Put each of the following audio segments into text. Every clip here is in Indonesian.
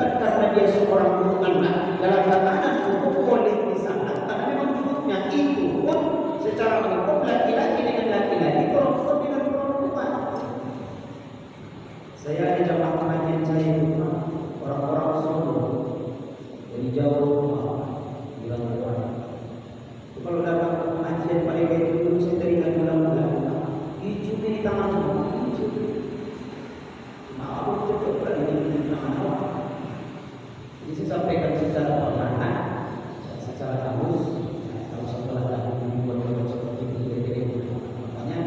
bukan karena dia seorang guru anak dalam tatanan hukum boleh disana, karena memang hukumnya itu pun secara hukum laki-laki dengan laki-laki, perempuan dengan perempuan. Saya ada jamaah pengajian saya itu orang-orang Solo dari jauh rumah bilang keluar. Kalau datang ke pengajian mereka itu dulu saya teringat bulan-bulan hijau di tangan semua hijau. Maaf coba ini tangan awak. Jadi saya sampaikan secara perlahan, secara halus. Kalau setelah tahun dibuat seperti itu, makanya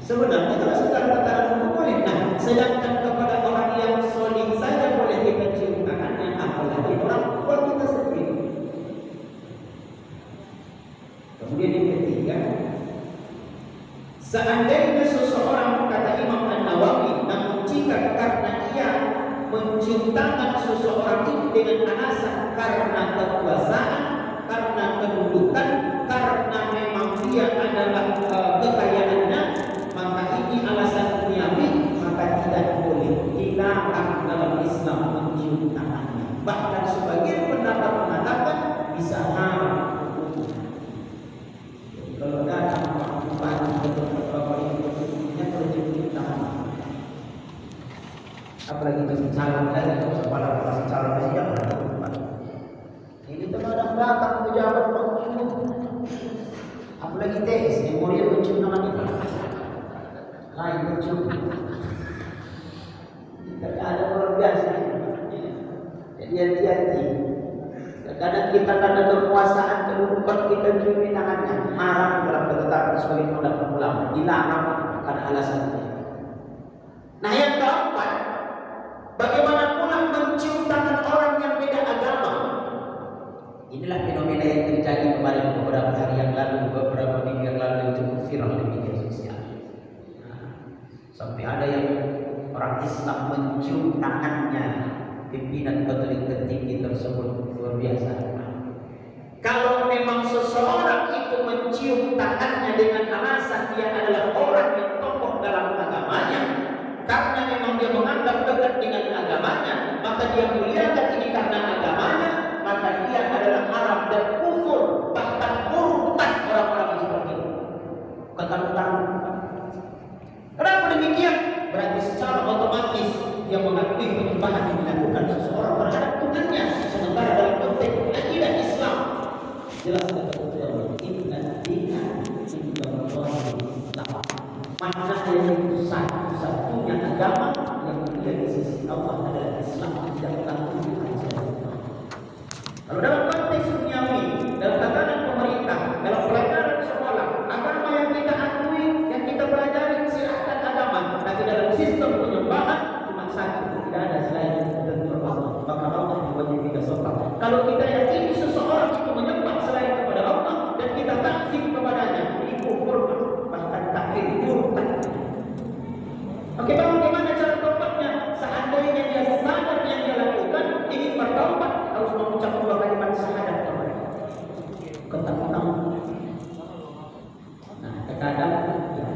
sebenarnya kalau secara tatanan hukum boleh. Nah, sedangkan kepada orang yang solid saja boleh kita cium tangannya, apalagi orang tua kita sendiri. Kemudian yang ketiga, seandainya seseorang, kata Imam An-Nawawi, namun jika karena ia mencium tangan seseorang itu dengan alasan karena kekuasaan, karena kedudukan, karena memang dia adalah kekayaannya, maka ini alasan duniawi, maka tidak boleh, dilarang dalam Islam mencium tangannya. Bahkan sebagian pendapat mengatakan bisa haram. Kalau datang bupati atau bapak ibu punya percium tangan, apalagi masih calon lagi, kepala masih calon masih jangan. Ini terkadang datang pejabat pemilu, apalagi TS, memorial mencium tangan itu, lain mencium. Tidak ada luar biasa. Jadi hati-hati. Kadang kita karena kekuasaan kedudukan kita ciumi tangannya, haram dalam ketetapan sebagai pendapat ulama, dilarang karena alasan ini. Nah yang keempat, bagaimana pula mencium tangan orang yang beda agama? Inilah fenomena yang terjadi kemarin beberapa hari yang lalu, beberapa minggu yang lalu yang cukup viral di media sosial. Sampai ada yang orang Islam mencium tangannya pimpinan Katolik tertinggi tersebut. Luar biasa. Kalau memang seseorang itu mencium tangannya dengan alasan dia adalah orang yang tokoh dalam agamanya, karena memang dia menganggap dekat dengan agamanya, maka dia muliakan ini karena agamanya, maka dia adalah haram dan kufur, bahkan murtad orang-orang yang seperti itu. Ketakutan. Kenapa demikian? Berarti secara otomatis dia mengakui penyembahan yang dilakukan seseorang terhadap Tuhannya, sementara dalam konteks akidah Islam jelas kata inna dina indallahi Islam. Maknanya itu satu-satunya agama yang mulia di sisi Allah adalah Islam, tidak takut ajaran. Kalau dalam konteks duniawi, dalam tatanan pemerintah, dalam pelajaran sekolah, agama yang kita akui, yang kita pelajari silahkan agama, tapi dalam sistem penyembahan satu, tidak ada selain tentu Allah, maka Allah wajib kita sembah. Kalau kita yakini seseorang itu menyembah selain kepada Allah dan kita takzim kepadanya, ini kufur, bahkan kafir, murtad. Oke, bagaimana cara tobatnya? Seandainya dia sadar yang dia lakukan, ingin bertaubat, harus mengucap dua kalimat syahadat kepada ketakutan. Nah, terkadang ya,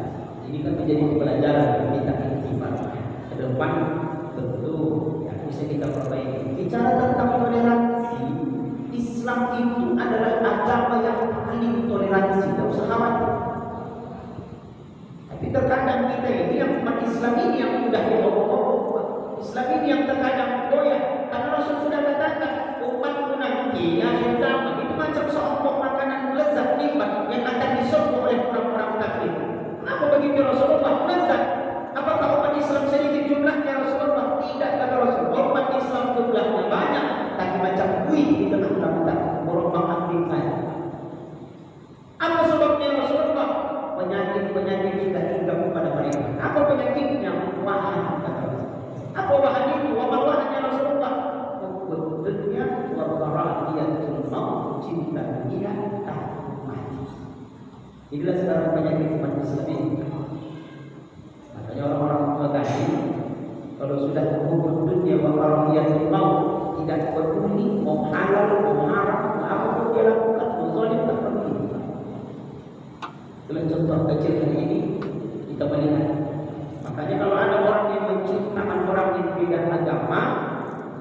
ini kan menjadi pelajaran kita intiman ke depan. Tentu ya, bisa kita perbaiki. Bicara tentang toleransi, Islam itu adalah agama yang paling toleransi, tidak usah khawatir. Tapi terkadang kita ini yang umat Islam ini yang mudah diobok-obok, Islam ini yang terkadang goyah. Karena Rasul sudah katakan umatku nanti akhir zaman itu macam seonggok makanan lezat nikmat yang akan diserbu oleh orang-orang kafir. Apa begitu Rasulullah? Lezat. Apakah umat Islam sedikit jumlahnya Rasulullah? Tidak, kata Rasulullah. Umat Islam jumlahnya banyak, tapi macam buih di tengah lautan, merombak bintang. Apa sebabnya Rasulullah? Penyakit-penyakit sudah tinggal kepada mereka. Apa penyakitnya? Wahan, kata Rasulullah. Apa wahan itu? Wahannya Rasulullah? Hukum dunia, wabarahiyatul maut, cinta dunia, takut mati. Inilah sekarang penyakit umat Islam ini. Makanya orang-orang tua tadi, kalau sudah hukum dunia wabarahiyatul maut, tidak peduli mau halal, mau haram, apapun dia lakukan, mau zalim tak peduli. Dalam contoh kecil hari ini kita melihat. Makanya kalau ada orang yang mencium tangan orang yang beda agama,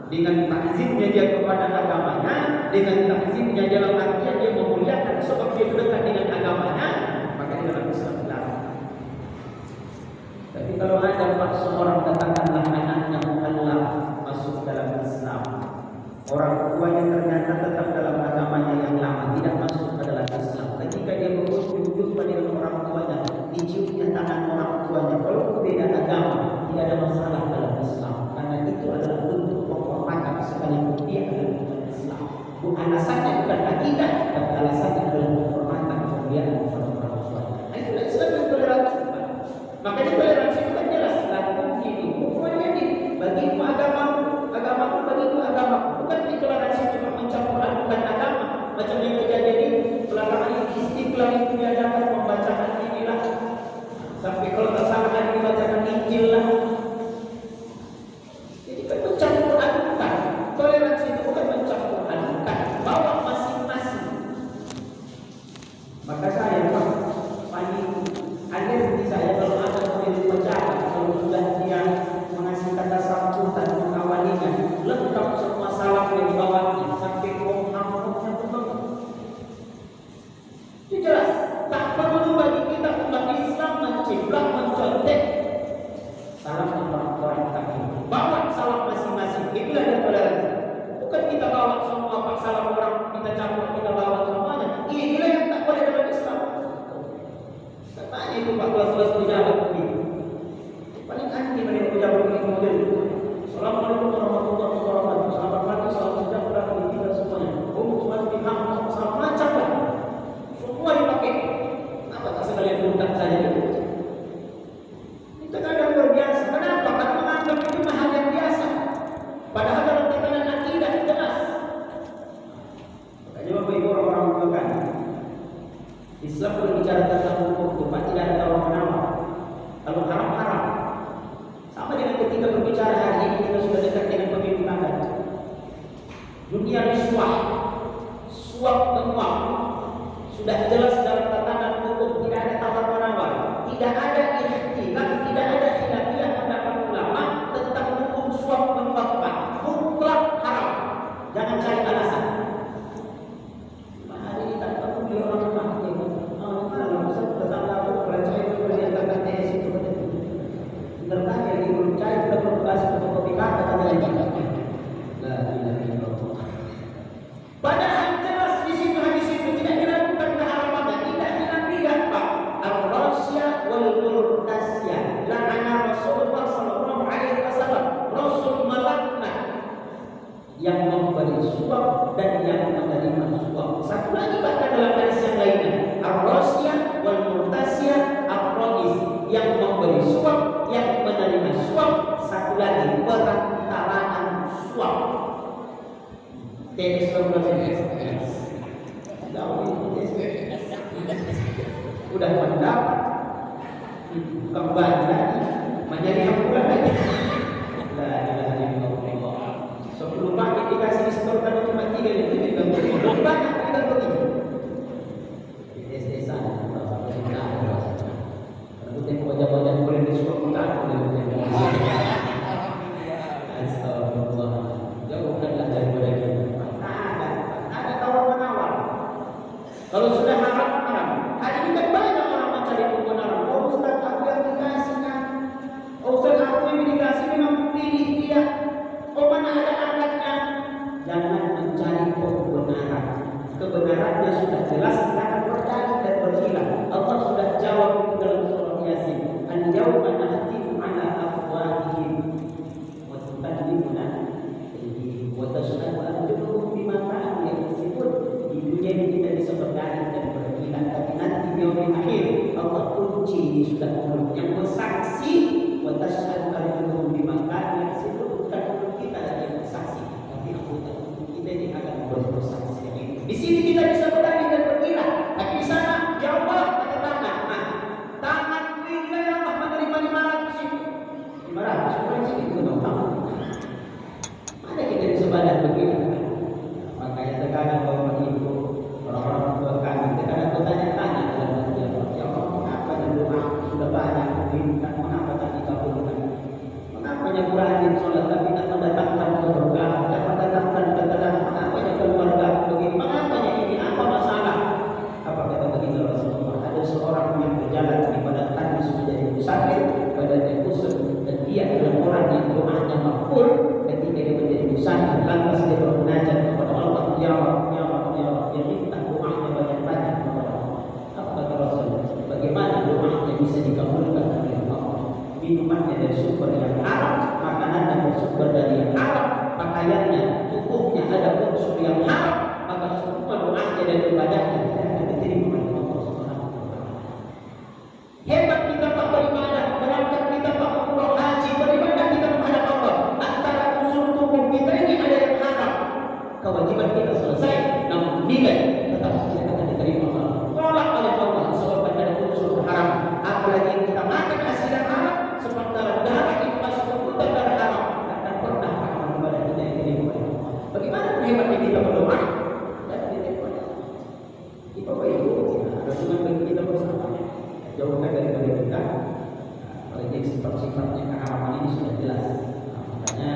dengan takzimnya dia kepada agamanya, dengan takzimnya dalam artian dia memuliakan sebab dia dekat dengan agamanya, maka dia dalam Islam dilarang. Tapi kalau ada seorang katakanlah anaknya mukallaf masuk dalam Islam, orang tuanya ternyata tetap dalam agamanya yang lama, tidak masuk ke dalam Islam. Ketika dia berjumpa dengan orang tuanya, diciumnya tangan orang tuanya, kalau beda agama tidak ada masalah dalam Islam, karena itu adalah bentuk penghormatan sekalipun dia adalah bukan Islam. Alasannya bukan akidah, tapi alasannya adalah penghormatan kemudian kepada orang tuanya. Nah, itulah Islam yang toleransi. Makanya toleransi itu kan jelas. Lakukan ini, hukumannya ini. Bagimu agamamu, agamamu bagimu agamamu. Bukan toleransi cuma mencampur adukan agama. Macam yang terjadi di belakangan ini, Istiqlal itu diadakan pembacaan inilah. Sampai kalau tak salah ada dibacakan Injil lah. Jadi kan mencampur adukan. Toleransi itu bukan mencampur adukan. Bawa masing-masing. Maka saya paling alergi saya kalau ada model upacara, kalau sudah dia mengasih kata sambutan mengawalinya, lengkap semua salam yang dibawahi sampai komhamnya betul. Itu jelas. Tak perlu bagi kita umat Islam menciplak, mencontek salam orang-orang kafir. Bawa salam masing-masing. Itulah yang toleransi. Bukan kita bawa semua salam orang, kita campur, kita bawa semuanya. Inilah yang tak boleh dalam Islam. Katanya itu Pak Tuas pejabat begitu. Paling anti mereka pejabat begitu model itu. Assalamualaikum warahmatullahi wabarakatuh. Selamat pagi, salam sejahtera bagi kita semuanya. Salam macam lah. Semua dipakai. Apa tak sekalian undang saja itu? Itu kadang luar biasa. Kenapa? Karena menganggap itu hal yang biasa. Padahal dalam tekanan akidah jelas. Makanya Bapak Ibu orang-orang tua kan, Islam berbicara tentang hukum, tidak ada tawar-menawar. Kalau haram-haram, sama dengan ketika berbicara hari ini kita sudah dekat dengan pemimpin anda. Dunia risuah, suap menyuap, sudah jelas dalam tatanan hukum, tidak ada tawar-menawar, tidak ada ikhtilaf, tidak ada khilafiyah pendapat ulama tentang hukum suap menyuap, mutlak haram. Jangan cari alasan. Hari ini tak perlu dia orang rumah. Tertanya lagi belum cair, kita belum kasih fotokopi kata lagi. La ilaha illallah. Padahal jelas di situ hadis itu tidak diragukan keharamannya, tidak hilang Pak. Ar-rasya wal murtasya. La'ana Rasulullah sallallahu alaihi wasallam. Rasul melaknat yang memberi suap dan yang menerima suap. Satu lagi bahkan dalam hadis yang lainnya, ar-rasya wal murtasya ar-rais, yang memberi suap, yang menerima suap. Satu lagi, perantaraan suap. TS udah mendapat kembali lagi menjadi ampulan lagi. La ilaha illallah. Sebelum pakai dikasih disetorkan cuma 3 itu belum banyak kita begitu. TS sana. Wajah-wajah boleh disuapkan oleh Astagfirullah. Jauhkanlah daripada kita. Ada tawar-menawar. Kalau sudah haram. Hari ini kan banyak orang mencari kebenaran. Oh Ustaz, aku yang dikasihnya. Oh Ustaz, aku yang dikasih memang pilih dia. Oh mana ada anaknya. Jangan mencari kebenaran. Kebenarannya sudah jelas, akan berdalil dan berhilang. Allah sudah jawab itu dalam surah Yasin. Al-yawma nahtimu ala afwahihim wa tukallimuna aydihim wa tashhadu arjuluhum bima kanu yaksibun. Di dunia ini kita bisa berdalil dan berhilang, tapi nanti di yaumil akhir Allah kunci sudah mulut yang bersaksi. Wa tashhadu arjuluhum bima kanu yaksibun. Bukan mulut kita yang bersaksi, tapi anggota kita ini akan bersaksi. Di sini kita bisa berdalil dan berhilang, tapi di sana ya Allah ada tangan. Tangan ini ya Allah menerima 500 itu. 500 bukan sih itu dong. Mana kita bisa badal begini? Makanya terkadang bapak ibu, orang-orang tua kami terkadang bertanya-tanya dalam hati ya Allah, mengapa doa sudah banyak diminta, mengapa tak dikabulkan? Mengapa rajin sholat tapi tak mendatangkan keberkahan? kumpul ketika dia menjadi musafir, lantas dia bermunajat kepada Allah, ya Allah, ya Allah, ya Allah, dia minta doanya banyak-banyak kepada Allah. Apa kata Rasul? Bagaimana doanya bisa dikabulkan oleh Allah? Minumannya dari sumber yang haram, makanannya dari sumber dari yang haram, pakaiannya, tubuhnya ada unsur yang haram, maka semua doanya dan ibadahnya tidak akan diterima oleh Allah Subhanahu wa taala. Hebat kita Pak beribadah, berangkat kita Pak umroh haji, beribadah kita menghadap Allah. Antara unsur tubuh kita ini ada yang haram, kewajiban kita selesai, namun nilai tetap tidak akan diterima oleh Allah. Tolak oleh Allah sebab ada unsur haram. Apalagi kita makan hasil yang haram, sementara darah itu masuk ke kita darah haram, akan pernah amal ibadah kita yang diterima oleh Allah. Bagaimana hebatnya kita berdoa dan diterima oleh Allah. Di bawah itu ada sunat bagi kita bersama. Jauhkan daripada kita apalagi sifat-sifatnya keharaman ini sudah jelas. Makanya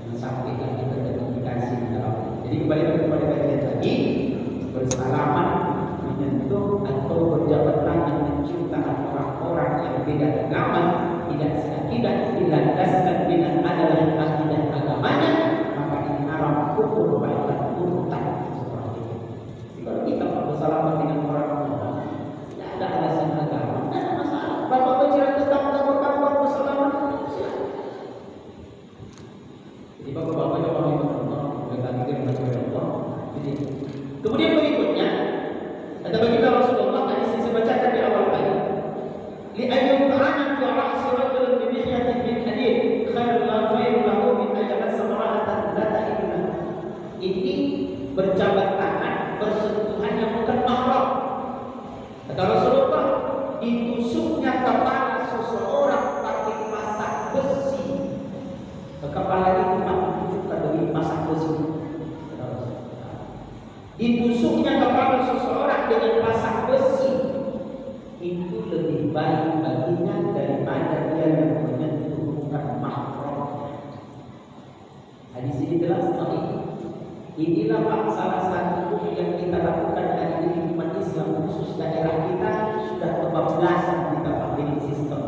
jangan sampai kita terindikasi di dalam. Jadi kembali kepada kajian tadi, bersalaman, menyentuh atau berjabat tangan mencium tangan orang-orang yang beda agama tidak dilandaskan dengan adalah akidah agamanya, maka ini haram hukum bahkan murtad seperti itu. Kalau kita bersalaman dengan orang-orang tidak ada alasan agama, tidak ada masalah. Bapak berjalan tetangga berkawan bersalaman, silakan. Jadi bapak-bapak yang mau mereka pikir kepada Allah. Jadi kemudian berikutnya kata baginda Rasulullah hadis yang saya bacakan di awal tadi, li ayyul ta'anan fi ra'si rajulin bi mihyatin min hadid khairul lahu min ayyamat samaratan la ta'ibna. Ini berjabat tangan, bersentuhan yang bukan mahram. Kata Rasulullah, ditusuknya kepala seseorang pakai pasak besi. Kepala itu ditunjukkan dari pasak besi. Ditusuknya kepala seseorang dengan pasak besi itu lebih baik baginya daripada dia yang menyentuh bukan mahram. Hadis ini jelas sekali. Inilah Pak salah satu yang kita lakukan hari ini di umat Islam khusus daerah kita sudah kebablasan kita pakai sistem.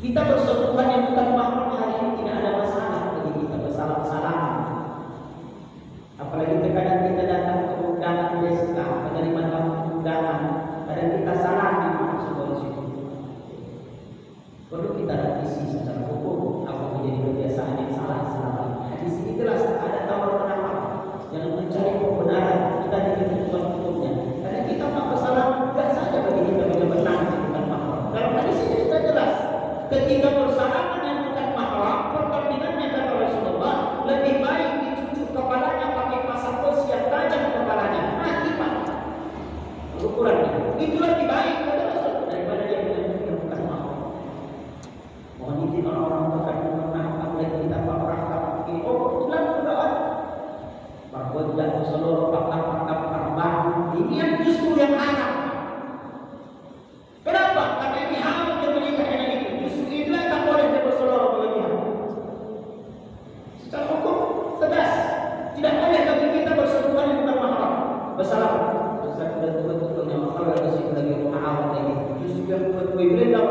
Kita bersentuhan yang bukan mahram hari ini tidak ada masalah bagi kita bersalam-salaman. Apalagi terkadang kita datang ke undangan pesta, menerima tamu undangan, kadang kita salami maksud situ. Perlu kita revisi secara hukum apa menjadi kebiasaan yang salah selama ini. Hadis ini jelas ada tawar menawar, jangan mencari kebenaran kita di ketentuan hukumnya. Karena kita tak bersalah tidak saja bagi kita menjabat tangan bukan mahram. Dalam hadis ini sudah jelas, ketika bersalaman yang bukan mahram, perbandingannya kata Rasulullah lebih baik dicucuk kepalanya pakai pasak besi yang tajam kepalanya, mati Pak. Ukurannya itu lebih baik kata Rasul daripada dia menyentuh yang bukan mahram. Mohon izin orang-orang bukan mengenal lagi kita orang kaki tulang berdoa. Berbuat seluruh pakar-pakar terbang ini yang justru yang haram. Kenapa? Karena ini haram yang menikah dengan itu. Justru inilah tak boleh dia berseluruh berlebihan. Secara hukum tegas, tidak boleh bagi kita bersentuhan yang bukan mahram. Bersalam. Betul-betul yang masalah kesini lagi awal lagi. Justru yang betul-betul beredar.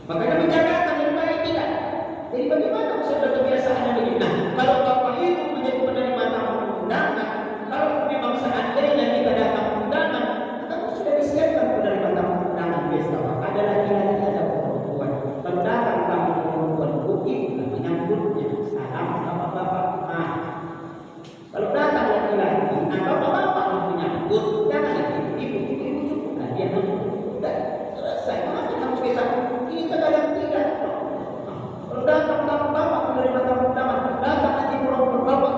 Makanya bicarakan yang baik tidak. Jadi bagaimana sudah kebiasaannya begini? Nah, kalau bapak itu menjadi penerima tamu undangan, kalau memang seandainya kita datang undangan, kita sudah disiapkan penerima tamu undangan pesta. Ada laki-laki, ada perempuan. Kalau datang tamu perempuan bukit, menyambutnya salam bapak-bapak. Nah, kalau datang laki-laki, bapak-bapak menyambut, jangan lagi ibu-ibu cukup. Nah, dia sudah selesai. Maka harus kita ini kadang tidak. Kalau datang bapak menerima tamu undangan, datang nanti perempuan bapak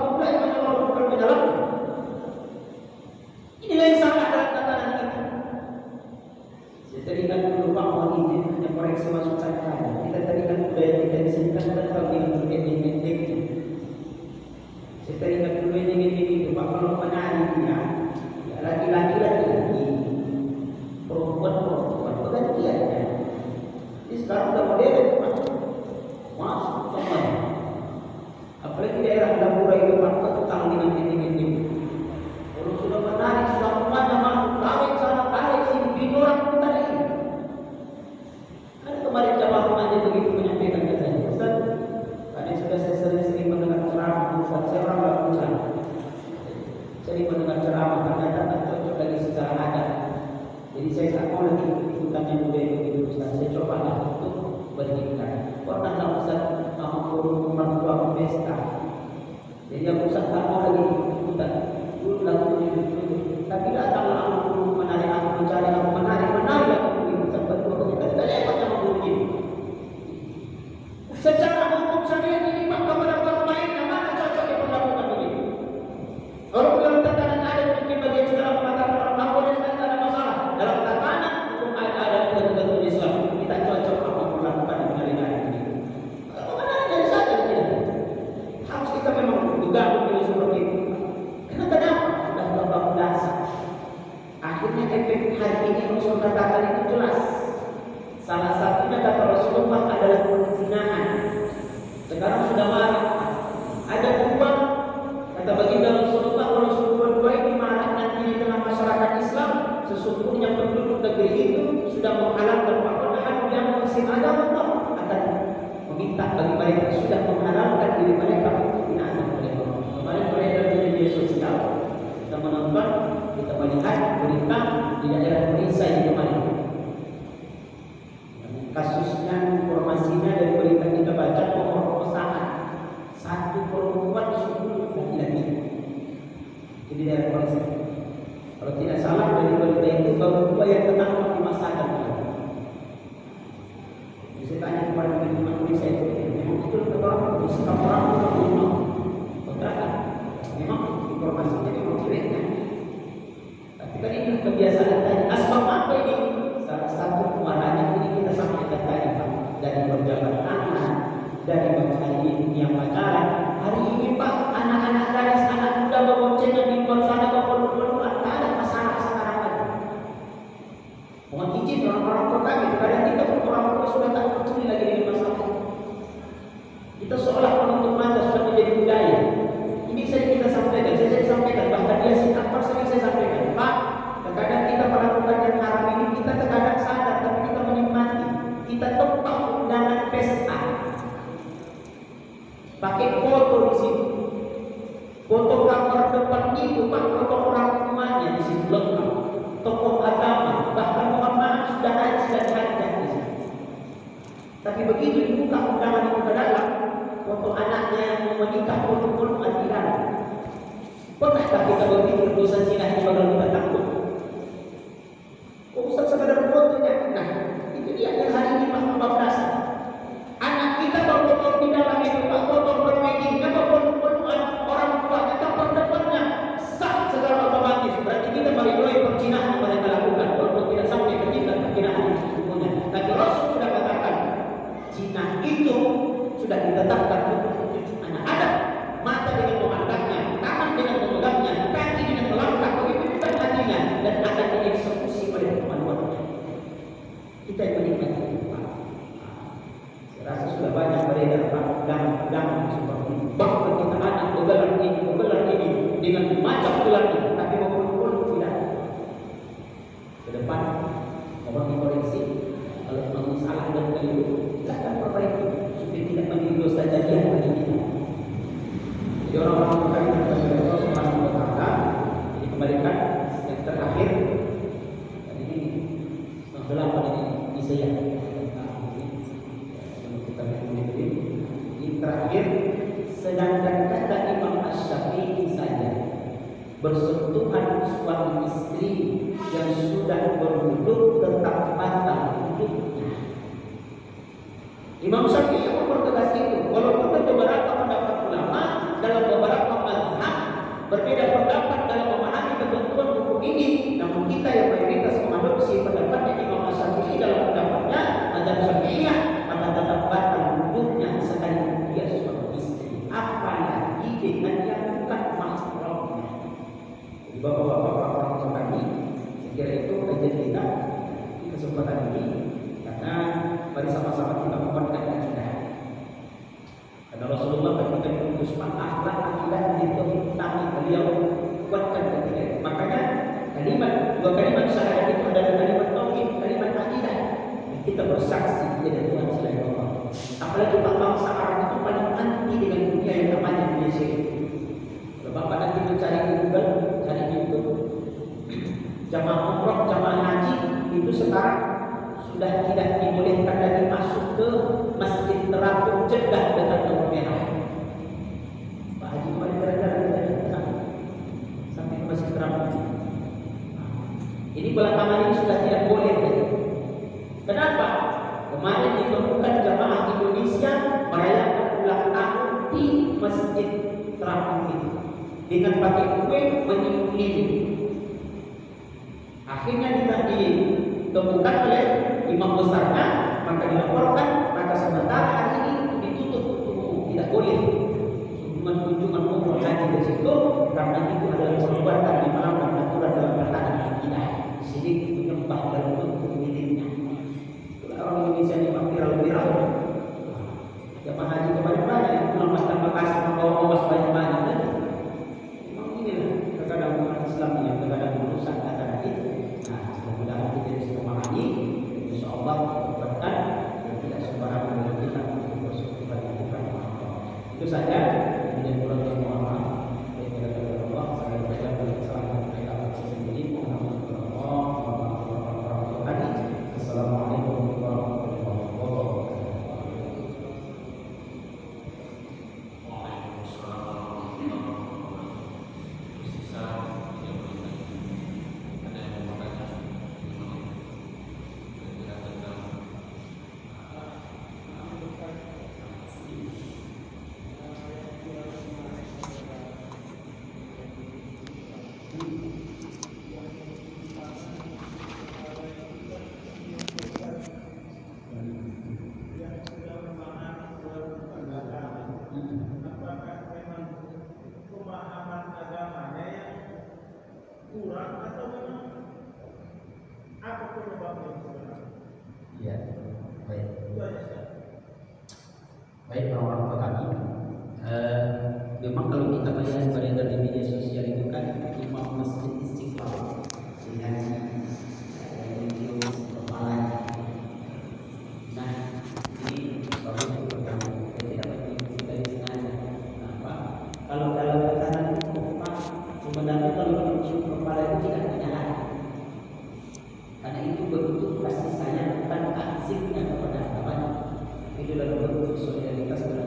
Ustaz, saya orang nggak punya. Saya mendengar ceramah ternyata tak cocok lagi secara adat. Jadi saya tak mau lagi ikutan yang budaya begitu Ustaz. Saya cobalah untuk berhikmah. Pernahlah Ustaz mengukur mertua pesta. Jadi aku Ustaz tak mau lagi ikutan. Dulu lagu itu. Tapi datanglah aku menarik aku mencari aku menarik aku begitu Ustaz. Betul kita lewat yang begini. Secara hukum syariat ini Pak kepada orang lain yang mana cocok diperlakukan begitu. Orang dalam tatanan adat mungkin bagian segala mengatakan orang lapor dan tidak ada masalah. Dalam tatanan hukum adat tertentu Islam kita cocok melakukan dengan ini. Bagaimana dari saja tidak? Harus kita memang bergabung dengan seperti itu. Karena kenapa? Sudah babak dasar. Akhirnya efek hari ini Rasul katakan itu jelas. Salah satunya kata Rasulullah adalah perzinahan. Sekarang sudah marak. Ada dua kata baginda Rasulullah kalau dua ini marak nanti di tengah masyarakat Islam. Sesungguhnya penduduk negeri itu sudah menghalalkan perkawinan yang masih ada Allah akan meminta bagi mereka sudah menghalalkan diri mereka untuk diazab oleh Allah. Kemarin beredar di media sosial kita menonton, kita melihat berita di daerah Malaysia yang kemarin. Kasusnya, informasinya dari berita kita baca pemerkosaan satu perempuan 10 laki-laki di daerah Malaysia. Kalau tidak salah dari berita itu baru 2 yang ketangkap di masa akan. Saya tanya kepada teman-teman Malaysia itu, memang betul kata orang bersikap orang memang kontrakan. Memang informasinya memang jeleknya. Tapi kan ini kebiasaan tadi. Asbab apa ini? Salah satu muaranya ini kita sampaikan tadi Pak, dari berjabat tangan, dari mencari yang pacaran. Hari ini Pak, anak-anak gadis, anak muda berboncengan di luar sana berpeluang, tak ada masalah sekarang lagi. Mohon izin orang-orang tua kami, kadang kita orang tua sudah tak peduli lagi dengan masalah. Kita seolah penutup mata sudah menjadi budaya. Ini sering kita sampaikan, saya sampaikan, bahkan dia sikap sering saya sampaikan, Pak. Kadang kita melakukan yang haram ini kita terkadang sadar tapi kita menikmati. Kita tempat undangan pesta. Pakai foto di situ. Foto cover depan itu Pak, foto orang rumahnya di situ lengkap. Tokoh agama, bahkan mohon maaf sudah haji dan hajat di situ. Tapi begitu dibuka undangan itu ke dalam, foto anaknya yang mau menikah, foto-foto dilarang. Pernahkah kita berpikir dosa zina ini bakal kita takut? Ustaz sekadar fotonya. Nah, itu dia yang hari ini Pak Mbak Dasar. Anak kita berfoto di dalam itu Pak, foto berweddingnya, berfotoan orang tua kita perdepannya sah secara otomatis. Berarti kita meridoi perzinahan yang mereka lakukan, walaupun tidak sampai ke tingkat perzinahan itu sesungguhnya. Tapi Rasul sudah katakan, zina itu sudah ditetapkan untuk cucu anak Adam. Mata dengan memandangnya, tangan dengan memegangnya, kaki dengan melangkah, begitu bukan hatinya dan akan dieksekusi oleh teman-temannya. Kita yang menikmati itu Pak. Saya rasa sudah banyak beredar Pak dalam seperti ini. Bahkan kita anak begelar ini dengan macam gelar ini, tapi maupun tidak. Ke depan mohon dikoreksi kalau memang salah dan keliru, silakan perbaiki supaya tidak menjadi dosa jadian bagi kita. Jadi orang-orang berkaitan dengan Allah Subhanahu wa taala dikembalikan yang terakhir dan ini menggelapkan ini saya ini terakhir sedangkan kata Imam Asy-Syafi'i saja bersentuhan suami istri yang sudah berwudhu tetap batal wudhunya. Imam Syafi'i yang mempertegas itu, walaupun ada beberapa pendapat ulama dalam beberapa mazhab berbeda pendapat dalam memahami ketentuan hukum ini, namun kita yang mayoritas mengadopsi pendapatnya Imam Syafi'i dalam pendapatnya mazhab Syafi'iyah, maka tetap batal wudhunya sekalipun dia suami istri, apalagi dengan yang bukan mahramnya. Jadi bapak-bapak orang kami, saya kira itu kajian kita di kesempatan ini, karena mari sama-sama kita menguatkan akidah. Karena Rasulullah ketika mengutuskan akhlak akidah itu kami beliau kuatkan ketika itu. Makanya dua kalimat syahadat itu adalah kalimat tauhid, kalimat akidah. Kita bersaksi tidak ada Tuhan selain Allah. Apalagi bangsa Arab itu paling anti dengan dunia yang namanya dunia syirik. Jamaah umroh, jamaah haji itu sekarang sudah tidak dibolehkan lagi masuk ke Masjid Terapung Jeddah dekat Lampu Merah. Pak Haji kemarin gara-gara sampai ke Masjid Terapung. Ini belakangan ini sudah tidak boleh. Kenapa? Kemarin ditemukan jamaah Indonesia merayakan ulang tahun di Masjid Terapung itu dengan pakai kue meniup lilin. Akhirnya tidak ditemukan oleh imam besarnya, maka dilaporkan, maka sementara hari ini ditutup umum, tidak boleh kunjungan umroh haji ke situ karena itu adalah perbuatan di melanggar aturan dalam pertahanan akidah. Sini menyembah dalam bentuk miliknya. Itulah orang Indonesia ini viral-viral. Jamaah haji kemarin banyak yang pulang mas tanpa kasih membawa emas banyak-banyak. Memang inilah terkadang umat Islam yang terkadang merusak kata itu. Nah, mudah-mudahan kita bisa memahami, insya Allah berkat dan tidak sembarangan dalam kita untuk bersyukur kepada Allah. Itu saja. Kemudian kurang lebih mohon maaf. Allah, saya baca bersama kita sendiri. Assalamualaikum warahmatullahi wabarakatuh. Ya, baik. Baik orang tua kami. Memang kalau kita melihat beredar di media sosial itu kan imam masjid Istiqlal dengan video kepalanya. Nah, ini bagus pertama. Tidak penting kita sengaja. Kenapa? Kalau dalam tatanan hukum sebenarnya kalau mencium kepala itu tidak menyalahi. Karena itu bentuk kasih sayang bukan takzimnya kepada agamanya. Itu dalam bentuk solidaritas dan